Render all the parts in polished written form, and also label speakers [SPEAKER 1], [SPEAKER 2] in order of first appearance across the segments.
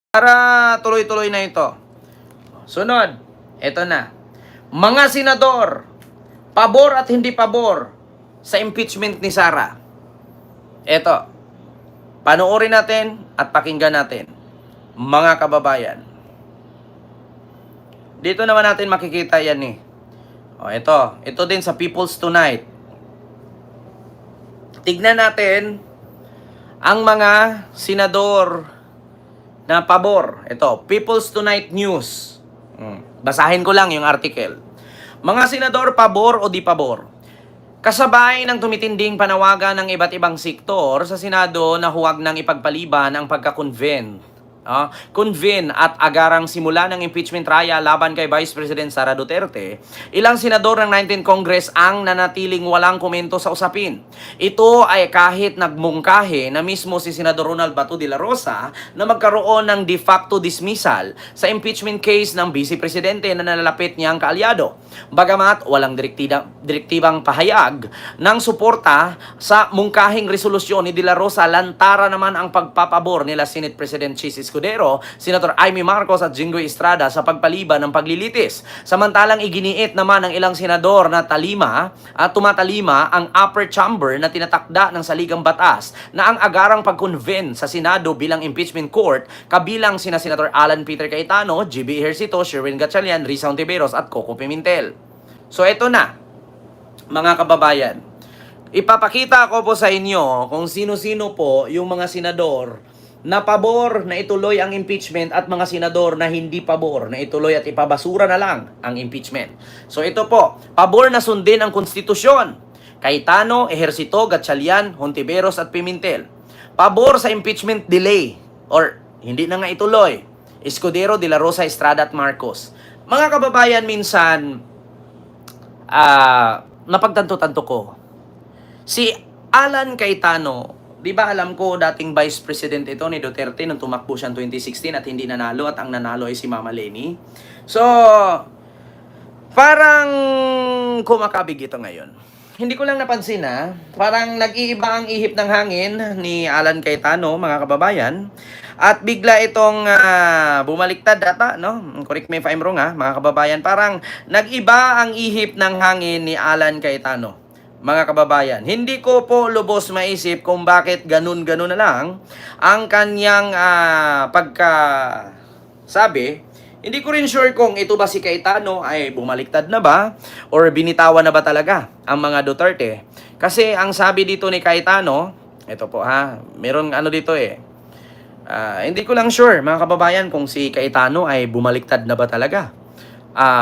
[SPEAKER 1] Para tuloy-tuloy na ito. Sunod, ito na. Mga senador, pabor at hindi pabor sa impeachment ni Sara. Ito, panoorin natin at pakinggan natin. Mga kababayan. Dito naman natin makikita yan eh. Ito din sa People's Tonight. Tignan natin ang mga senador na pabor. Ito, People's Tonight News. Basahin ko lang yung article. Mga senador, pabor o di pabor? Kasabay ng tumitinding panawagan ng iba't ibang sektor sa Senado na huwag nang ipagpaliban ang convene at agarang simula ng impeachment trial laban kay Vice President Sara Duterte, ilang senador ng 19th Congress ang nanatiling walang komento sa usapin. Ito ay kahit nagmungkahi na mismo si Senador Ronald Bato de la Rosa na magkaroon ng de facto dismissal sa impeachment case ng Vice Presidente na nalalapit niyang kaalyado. Bagamat walang direktibang pahayag ng suporta sa mungkahing resolusyon ni de la Rosa, lantara naman ang pagpapabor nila Senate President Chis Escudero, Senator Amy Marcos at Jinggoy Estrada sa pagpaliban ng paglilitis. Samantalang iginiit naman ng ilang senador na tumatalima ang upper chamber na tinatakda ng saligang batas na ang agarang pag-convene sa Senado bilang impeachment court kabilang sina Senator Alan Peter Cayetano, GB Ejercito, Sherwin Gatchalian, Risa Hontiveros at Coco Pimentel. So ito na, mga kababayan. Ipapakita ko po sa inyo kung sino-sino po yung mga senador na pabor na ituloy ang impeachment at mga senador na hindi pabor na ituloy at ipabasura na lang ang impeachment. So ito po, pabor na sundin ang konstitusyon. Cayetano, Ejercito, Gatchalian, Hontiveros at Pimentel. Pabor sa impeachment delay or hindi na nga ituloy. Escudero, De La Rosa, Estrada at Marcos. Mga kababayan, minsan napagtanto-tanto ko. Si Alan Cayetano, di ba alam ko dating Vice President ito ni Duterte nung tumakbo siya 2016 at hindi nanalo at ang nanalo ay si Mama Leni. So, parang kumakabig ito ngayon. Hindi ko lang napansin parang nag-iiba ang ihip ng hangin ni Alan Cayetano, mga kababayan. At bigla itong bumaliktad data, no? Correct me if I'm wrong mga kababayan. Parang nag-iba ang ihip ng hangin ni Alan Cayetano. Mga kababayan, hindi ko po lubos maisip kung bakit ganun-ganun na lang ang kanyang pagkasabi. Hindi ko rin sure kung ito ba si Cayetano ay bumaliktad na ba or binitawan na ba talaga ang mga Duterte. Kasi ang sabi dito ni Cayetano, ito po meron dito hindi ko lang sure mga kababayan kung si Cayetano ay bumaliktad na ba talaga.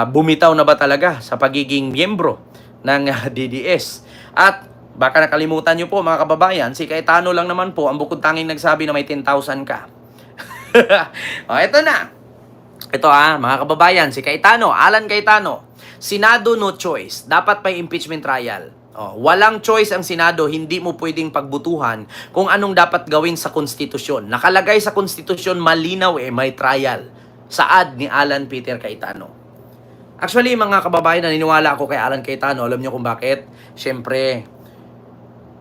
[SPEAKER 1] Bumitaw na ba talaga sa pagiging miyembro ng DDS. At baka nakalimutan nyo po mga kababayan, si Cayetano lang naman po ang bukod tanging nagsabi na may 10,000 ka. Ito na. Ito mga kababayan, si Cayetano, Alan Cayetano, Senado no choice, dapat may impeachment trial. Walang choice ang Senado, hindi mo pwedeng pagbutuhan kung anong dapat gawin sa konstitusyon. Nakalagay sa konstitusyon, malinaw may trial. Saad ni Alan Peter Cayetano. Actually, mga kababayan, naniniwala ako kay Alan Cayetano. Alam niyo kung bakit? Siyempre,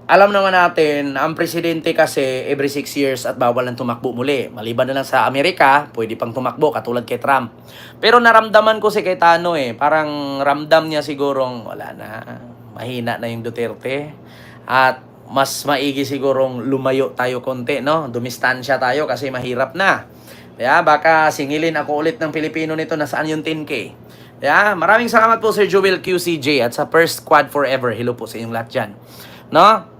[SPEAKER 1] alam naman natin, ang presidente kasi every 6 years at bawal nang tumakbo muli. Maliban na lang sa Amerika, pwede pang tumakbo katulad kay Trump. Pero naramdaman ko si Cayetano parang ramdam niya sigurong wala na, mahina na yung Duterte. At mas maigi sigurong lumayo tayo konti, no? Dumistansya tayo kasi mahirap na. Baka singilin ako ulit ng Pilipino nito, nasaan yung 10K? Maraming salamat po Sir Joel QCJ at sa First Squad Forever. Hello po sa inyong lahat dyan. No?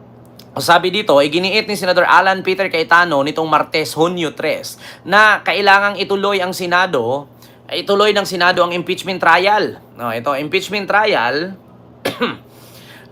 [SPEAKER 1] Sabi dito, iginiit ni Senador Alan Peter Cayetano nitong Martes, Hunyo 3 na kailangang ituloy ng Senado ang impeachment trial. No, ito, impeachment trial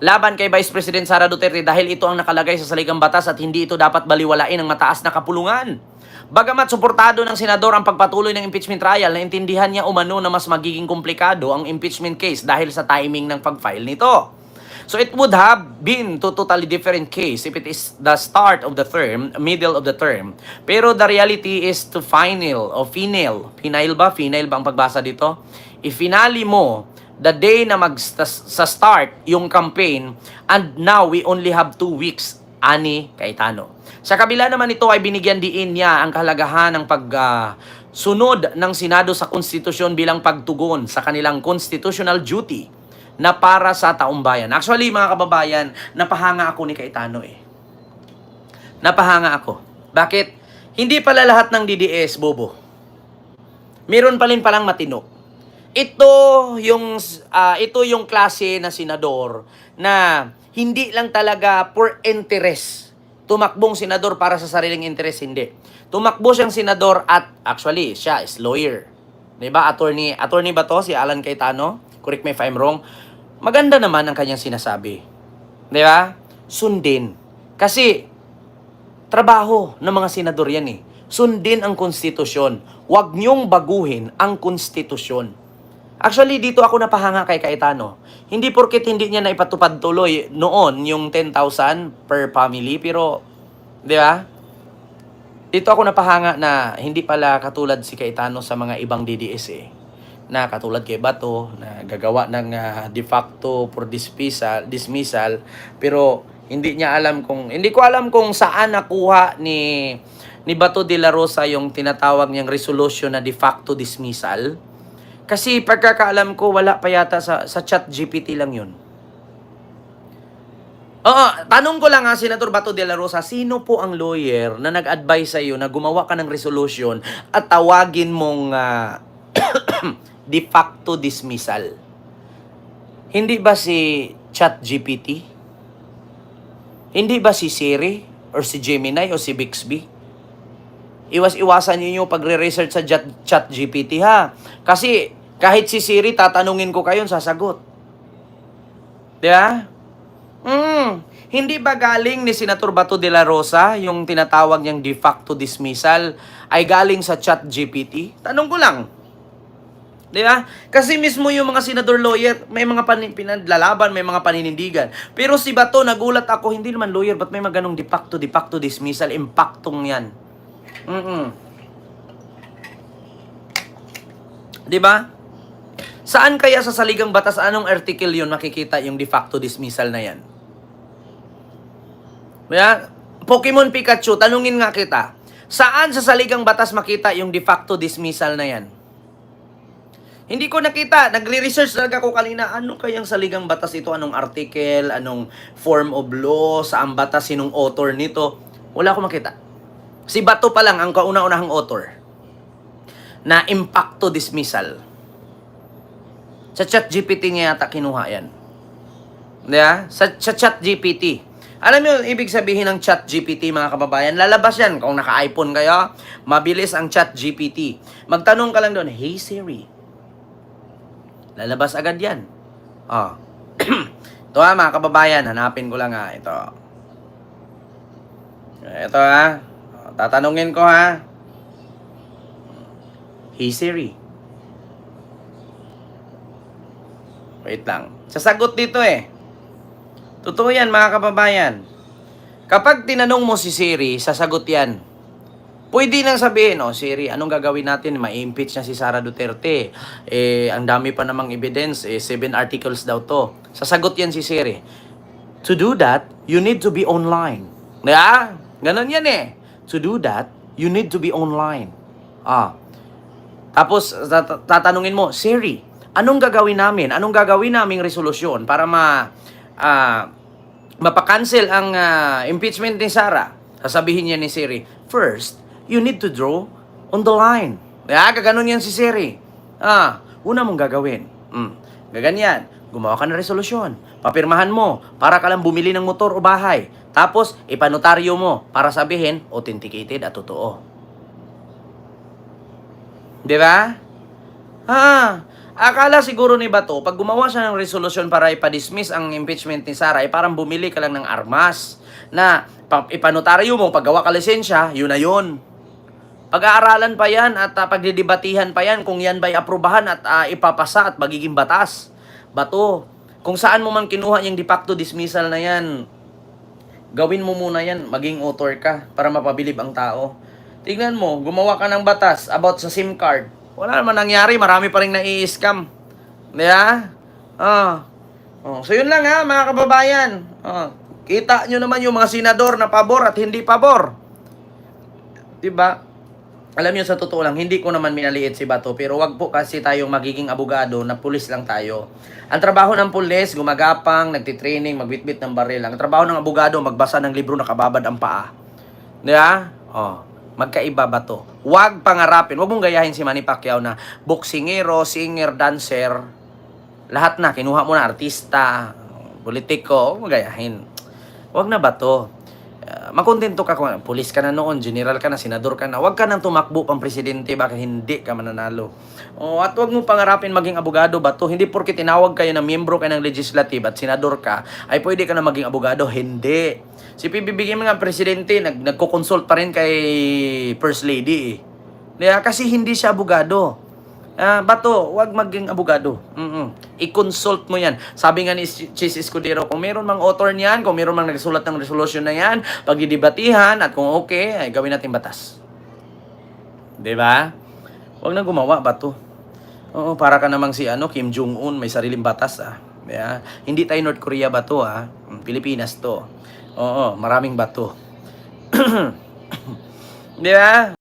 [SPEAKER 1] laban kay Vice President Sara Duterte dahil ito ang nakalagay sa saligang batas at hindi ito dapat baliwalain ng mataas na kapulungan. Bagamat suportado ng senador ang pagpatuloy ng impeachment trial, naintindihan niya umano na mas magiging komplikado ang impeachment case dahil sa timing ng pag-file nito. So it would have been to totally different case if it is the start of the term, middle of the term. Pero the reality is to final ba ang pagbasa dito? I-finale mo the day na sa start yung campaign and now we only have 2 weeks ani Cayetano. Sa kabila naman ito ay binigyan diin niya ang kahalagahan ng pagsunod ng Senado sa konstitusyon bilang pagtugon sa kanilang constitutional duty na para sa taumbayan. Actually, mga kababayan, napahanga ako ni Cayetano eh. Napahanga ako. Bakit? Hindi pala lahat ng DDS, bobo. Meron pa rin palang matino. Ito yung klase na senador na hindi lang talaga for interest. Tumakbong senador para sa sariling interest, hindi. Tumakbo siyang senador at actually, siya is lawyer. 'Di ba? Attorney ba to si Alan Cayetano? Correct me if I'm wrong. Maganda naman ang kanyang sinasabi. 'Di ba? Sundin. Kasi trabaho ng mga senador yan eh. Sundin ang konstitusyon. Huwag niyong baguhin ang konstitusyon. Actually, dito ako napahanga kay Cayetano. Hindi porket hindi niya naipatupad tuloy noon yung 10,000 per family. Pero, di ba? Dito ako napahanga na hindi pala katulad si Cayetano sa mga ibang DDS eh. Na katulad kay Bato, na gagawa ng de facto for dismissal. Pero, hindi ko alam kung saan nakuha ni Bato de la Rosa yung tinatawag niyang resolution na de facto dismissal. Kasi pagkakaalam ko, wala pa yata sa ChatGPT lang yun. Oo, tanong ko lang Senator Bato de la Rosa, sino po ang lawyer na nag-advise sa iyo na gumawa ka ng resolution at tawagin mong de facto dismissal? Hindi ba si ChatGPT? Hindi ba si Siri or si Gemini o si Bixby? Iwas-iwasan niyo yung pagre-research sa ChatGPT ha. Kasi kahit si Siri tatanungin ko kayo, sasagot. Di ba? Hindi ba galing ni Senator Bato de la Rosa yung tinatawag niyang de facto dismissal ay galing sa ChatGPT? Tanong ko lang. Di ba? Kasi mismo yung mga senador lawyer, may mga pinadlalaban, may mga paninindigan. Pero si Bato, nagulat ako, hindi naman lawyer, ba't may mga ganong de facto dismissal, impaktong yan. Di ba? Saan kaya sa saligang batas, anong article yun makikita yung de facto dismissal na yan? Diba? Pokemon Pikachu, tanungin nga kita, saan sa saligang batas makita yung de facto dismissal na yan? Hindi ko nakita. Nagre-research talaga ako kanina. Ano kayang saligang batas ito? Anong article? Anong form of law? Saan batas? Sinong author nito? Wala akong makita. Si Bato pa lang ang kauna-unahang author na impacto dismissal. Sa ChatGPT niya yata kinuha yan. Diba? Sa ChatGPT. Alam niyo, ibig sabihin ng ChatGPT, mga kababayan, lalabas yan. Kung naka-iPhone kayo, mabilis ang ChatGPT. Magtanong ka lang doon, Hey Siri, lalabas agad yan. Ito mga kababayan, hanapin ko lang ito. Ito tatanungin ko Hey Siri. Wait lang. Sasagot dito Totoo yan mga kababayan. Kapag tinanong mo si Siri, sasagot yan. Pwede nang sabihin, Siri, anong gagawin natin? Ma-impeach na si Sara Duterte. Ang dami pa namang evidence. 7 articles daw to. Sasagot yan si Siri. To do that, you need to be online. Diba? Ganon yan To do that, you need to be online. Tapos, tatanungin mo, Siri, anong gagawin namin? Anong gagawin naming resolusyon para mapakancel ang impeachment ni Sara? Sasabihin niya ni Siri, first, you need to draw on the line. Gaganon yan si Siri. Una mong gagawin. Gaganyan. Gumawa ka ng resolusyon. Papirmahan mo para ka lang bumili ng motor o bahay. Tapos, ipanotaryo mo para sabihin, authenticated at totoo. Di ba? Akala siguro ni Bato, pag gumawa siya ng resolusyon para ipadismiss ang impeachment ni Sara, ay parang bumili ka lang ng armas na ipanotaryo mo, paggawa ka lisensya, yun na yun. Pag-aaralan pa yan at pagdidebatihan pa yan kung yan ba'y aprubahan at ipapasa at magiging batas. Bato, kung saan mo man kinuha yung de facto dismissal na yan, gawin mo muna yan, maging author ka para mapabilib ang tao. Tignan mo, gumawa ka ng batas about sa SIM card. Wala naman nangyari, marami pa rin nai-scam. Diba? So yun lang mga kababayan. Kita nyo naman yung mga senador na pabor at hindi pabor. Diba? Alam niyo, sa totoo lang, hindi ko naman minaliit si Bato, pero wag po kasi tayong magiging abogado na pulis lang tayo. Ang trabaho ng pulis, gumagapang, nagtitraining, magbitbit ng baril. Ang trabaho ng abogado, magbasa ng libro, nakababad ang paa. Di ba? Oh, magkaiba ba to? Wag pangarapin, wag mong gayahin si Manny Pacquiao na boksingero, singer, dancer, lahat na, kinuha mo na, artista, politiko, wag mong gayahin. Wag na ba to? Makontento ka kung pulis ka na noon, general ka na, senador ka na, wag ka nang tumakbo pang presidente, baka hindi ka mananalo. At wag mo pangarapin maging abogado ba to? Hindi porke tinawag kayo na miyembro kayo ng legislative at senador ka, ay pwede ka na maging abogado. Hindi. Si PBBM nga presidente, nagko-consult pa rin kay First Lady. Kasi hindi siya abogado. Bato, wag maging abogado. I-consult mo yan. Sabi nga ni Chis Escudero, kung meron mang author niyan, kung meron mang nagsulat ng resolution na yan, pagdidebatihan, at kung okay, ay gawin natin batas. Diba? Wag na gumawa, Bato. Oo, para ka namang si Kim Jong-un, may sariling batas. Yeah? Hindi tayo North Korea, Bato. Pilipinas to. Oo, maraming bato. Diba?